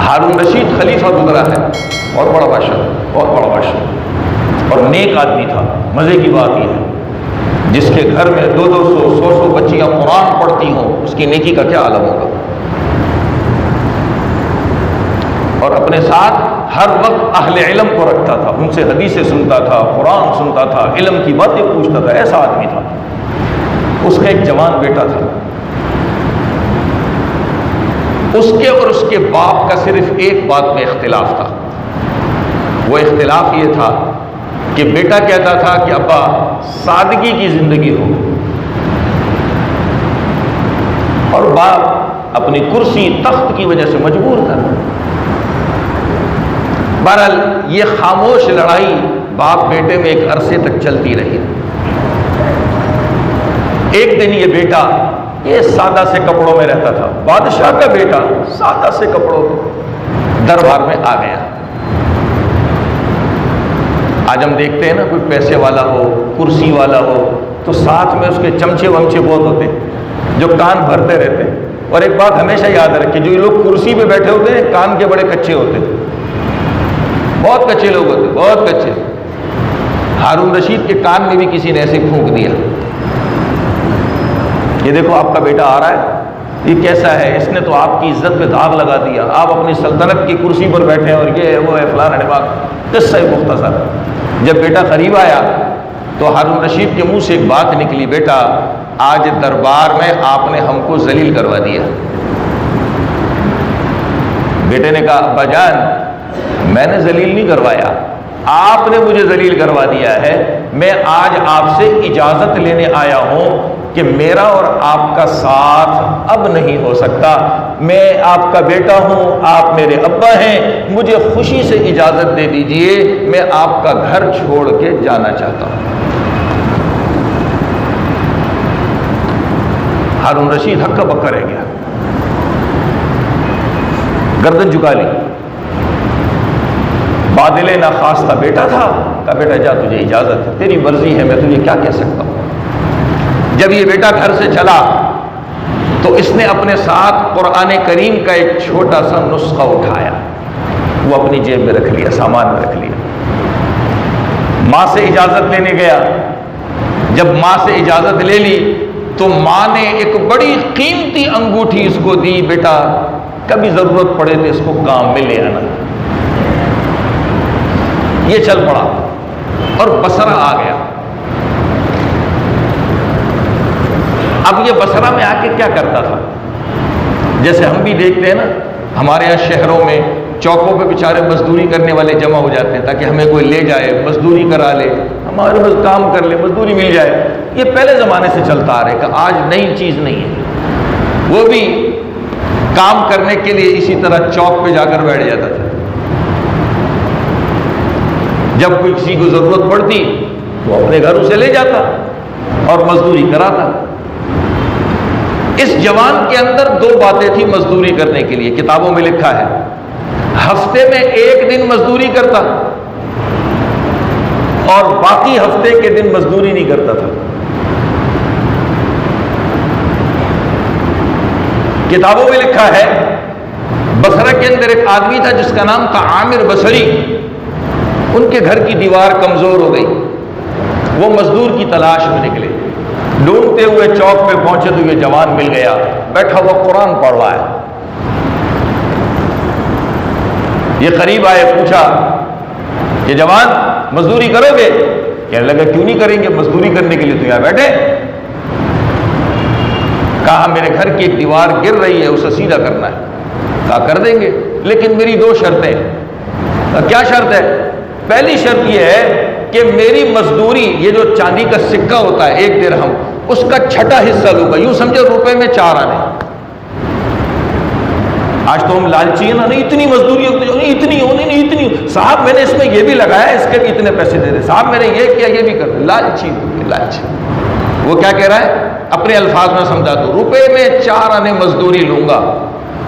ہارون رشید خلیفہ گزرا ہے، بہت بڑا بادشاہ، بہت بڑا بادشاہ، اور نیک آدمی تھا۔ مزے کی بات یہ ہے جس کے گھر میں 200 100 بچیاں قرآن پڑھتی ہوں، اس کی نیکی کا کیا عالم ہوگا۔ اور اپنے ساتھ ہر وقت اہل علم کو رکھتا تھا، ان سے حدیثیں سنتا تھا، قرآن سنتا تھا، علم کی باتیں پوچھتا تھا، ایسا آدمی تھا۔ اس کا ایک جوان بیٹا تھا، اس کے اور اس کے باپ کا صرف ایک بات میں اختلاف تھا۔ وہ اختلاف یہ تھا کہ بیٹا کہتا تھا کہ ابا سادگی کی زندگی ہو، اور باپ اپنی کرسی تخت کی وجہ سے مجبور تھا۔ بہرحال یہ خاموش لڑائی باپ بیٹے میں ایک عرصے تک چلتی رہی۔ ایک دن یہ بیٹا یہ سادہ سے کپڑوں میں رہتا تھا، بادشاہ کا بیٹا سادہ سے کپڑوں میں دربار میں آ گیا۔ آج ہم دیکھتے ہیں نا، کوئی پیسے والا ہو، کرسی والا ہو، تو ساتھ میں اس کے چمچے ومچے بہت ہوتے جو کان بھرتے رہتے۔ اور ایک بات ہمیشہ یاد رکھیں، جو یہ لوگ کرسی پہ بیٹھے ہوتے ہیں کان کے بڑے کچے ہوتے، بہت کچے لوگ ہوتے، بہت کچے۔ ہارون رشید کے کان میں بھی کسی نے ایسے پھونک دیا، یہ دیکھو آپ کا بیٹا آ رہا ہے، یہ کیسا ہے، اس نے تو آپ کی عزت پہ داغ لگا دیا، آپ اپنی سلطنت کی کرسی پر بیٹھے ہیں اور یہ ہے وہ ہے فلاں ڈھماک۔ قصہ مختصر، جب بیٹا قریب آیا تو ہارون رشید کے منہ سے ایک بات نکلی، بیٹا آج دربار میں آپ نے ہم کو ذلیل کروا دیا۔ بیٹے نے کہا ابا جان میں نے ذلیل نہیں کروایا، آپ نے مجھے ذلیل کروا دیا ہے۔ میں آج آپ سے اجازت لینے آیا ہوں کہ میرا اور آپ کا ساتھ اب نہیں ہو سکتا، میں آپ کا بیٹا ہوں، آپ میرے ابا ہیں، مجھے خوشی سے اجازت دے دیجئے، میں آپ کا گھر چھوڑ کے جانا چاہتا ہوں۔ ہارون رشید ہکا بکا رہ گیا، گردن جھکا لی۔ بادل ناخواستہ بیٹا تھا، کہا بیٹا جا تجھے اجازت ہے، تیری مرضی ہے، میں تجھے کیا کہہ سکتا ہوں۔ جب یہ بیٹا گھر سے چلا تو اس نے اپنے ساتھ قرآن کریم کا ایک چھوٹا سا نسخہ اٹھایا، وہ اپنی جیب میں رکھ لیا، سامان میں رکھ لیا۔ ماں سے اجازت لینے گیا، جب ماں سے اجازت لے لی تو ماں نے ایک بڑی قیمتی انگوٹھی اس کو دی، بیٹا کبھی ضرورت پڑے تو اس کو کام میں لے آنا۔ یہ چل پڑا اور بصرہ آ گیا۔ اب یہ بصرہ میں آ کے کیا کرتا تھا، جیسے ہم بھی دیکھتے ہیں نا، ہمارے یہاں شہروں میں چوکوں پہ بیچارے مزدوری کرنے والے جمع ہو جاتے ہیں تاکہ ہمیں کوئی لے جائے، مزدوری کرا لے، ہمارے پاس کام کر لے، مزدوری مل جائے۔ یہ پہلے زمانے سے چلتا آ رہا ہے کہ آج نئی چیز نہیں ہے۔ وہ بھی کام کرنے کے لیے اسی طرح چوک پہ جا کر بیٹھ جاتا تھا، جب کوئی کسی کو ضرورت پڑتی تو اپنے گھروں سے لے جاتا اور مزدوری کراتا۔ اس جوان کے اندر دو باتیں تھیں مزدوری کرنے کے لیے، کتابوں میں لکھا ہے ہفتے میں ایک دن مزدوری کرتا اور باقی ہفتے کے دن مزدوری نہیں کرتا تھا۔ کتابوں میں لکھا ہے بصرہ کے اندر ایک آدمی تھا جس کا نام تھا عامر بصری، ان کے گھر کی دیوار کمزور ہو گئی، وہ مزدور کی تلاش میں نکلے، ڈھونڈتے ہوئے چوک پہ پہنچے تو یہ جوان مل گیا، بیٹھا ہوا قرآن پڑھ رہا ہے۔ یہ قریب آئے، پوچھا کہ جوان مزدوری کرو گے؟ کہنے لگا کیوں نہیں کریں گے، مزدوری کرنے کے لیے تو یہاں بیٹھے۔ کہا میرے گھر کی ایک دیوار گر رہی ہے، اسے سیدھا کرنا ہے۔ کہا کر دیں گے، لیکن میری دو شرطیں۔ کیا شرط ہے؟ پہلی شرط یہ ہے کہ میری مزدوری، یہ جو چاندی کا سکہ ہوتا ہے 1 درہم، اس کا چھٹا حصہ لوں گا، یوں سمجھو روپے میں 4 آنے۔ آج تو ہم لالچی ہیں نا، نہیں اتنی مزدوری نہیں، اتنی ہونی نہیں، اتنی صاحب میں نے اس میں یہ بھی لگایا، اس کے بھی اتنے پیسے دے دے، صاحب میں نے یہ کیا، یہ بھی کر دے۔ لالچی لالچی۔ وہ کیا کہہ رہا ہے، اپنے الفاظ میں سمجھا دو، روپے میں 4 آنے مزدوری لوں گا،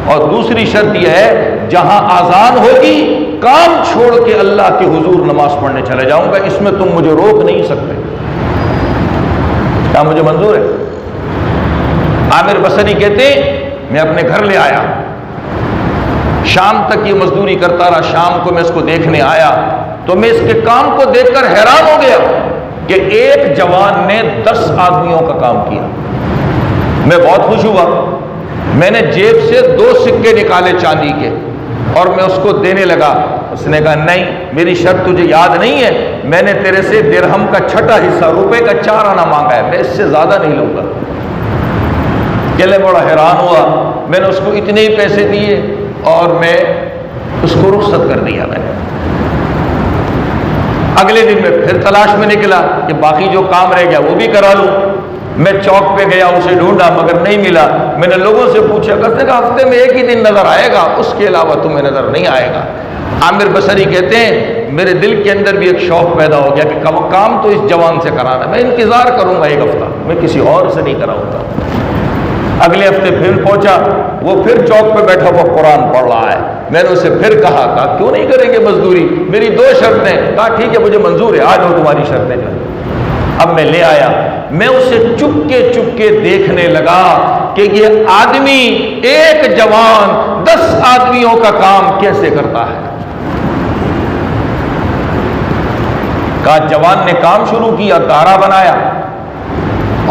اور دوسری شرط یہ ہے جہاں آذان ہوگی کام چھوڑ کے اللہ کے حضور نماز پڑھنے چلے جاؤں گا، اس میں تم مجھے روک نہیں سکتے۔ کیا مجھے منظور ہے؟ عامر بصری کہتے میں اپنے گھر لے آیا، شام تک یہ مزدوری کرتا رہا. شام کو میں اس کو دیکھنے آیا تو میں اس کے کام کو دیکھ کر حیران ہو گیا کہ ایک جوان نے 10 آدمیوں کا کام کیا. میں بہت خوش ہوا. میں نے جیب سے 2 سکے نکالے چاندی کے اور میں اس کو دینے لگا. اس نے کہا نہیں، میری شرط تجھے یاد نہیں ہے، میں نے تیرے سے درہم کا 6واں حصہ، روپے کا 4 آنا مانگا ہے، میں اس سے زیادہ نہیں لوں گا. چلے بڑا حیران ہوا. میں نے اس کو اتنے ہی پیسے دیے اور میں اس کو رخصت کر دیا. میں نے اگلے دن میں پھر تلاش میں نکلا کہ باقی جو کام رہ گیا وہ بھی کرا لوں. میں چوک پہ گیا، اسے ڈھونڈا مگر نہیں ملا. میں نے لوگوں سے پوچھا، کہتے کہ ہفتے میں ایک ہی دن نظر آئے گا، اس کے علاوہ تمہیں نظر نہیں آئے گا. عامر بصری کہتے ہیں میرے دل کے اندر بھی ایک شوق پیدا ہو گیا کہ کام تو اس جوان سے کرانا ہے، میں انتظار کروں گا 1 ہفتہ، میں کسی اور سے نہیں کراؤں گا. اگلے ہفتے پھر پہنچا، وہ پھر چوک پہ بیٹھا ہوا قرآن پڑھ رہا ہے. میں نے اسے پھر کہا کیوں نہیں کریں گے مزدوری، میری 2 شرطیں. کہا ٹھیک ہے مجھے منظور ہے، آ جاؤ تمہاری شرطیں جو ہے. اب میں لے آیا. میں اسے چپ کے دیکھنے لگا کہ یہ آدمی، ایک جوان 10 آدمیوں کا کام کیسے کرتا ہے. کہا جوان نے کام شروع کیا، گارا بنایا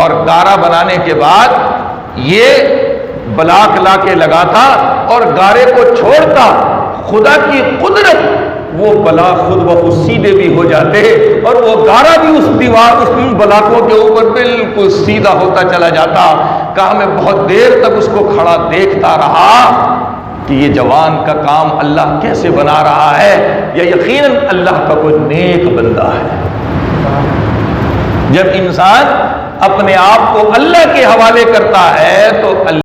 اور گارا بنانے کے بعد یہ بلاک لا کے لگاتا اور گارے کو چھوڑتا. خدا کی قدرت، وہ بلا خود بخود سیدھے بھی ہو جاتے اور وہ گارا بھی اس دیوار، اس بلاکوں کے اوپر بالکل سیدھا ہوتا چلا جاتا. کہا میں بہت دیر تک اس کو کھڑا دیکھتا رہا کہ یہ جوان کا کام اللہ کیسے بنا رہا ہے. یا یقیناً اللہ کا کوئی نیک بندہ ہے. جب انسان اپنے آپ کو اللہ کے حوالے کرتا ہے تو اللہ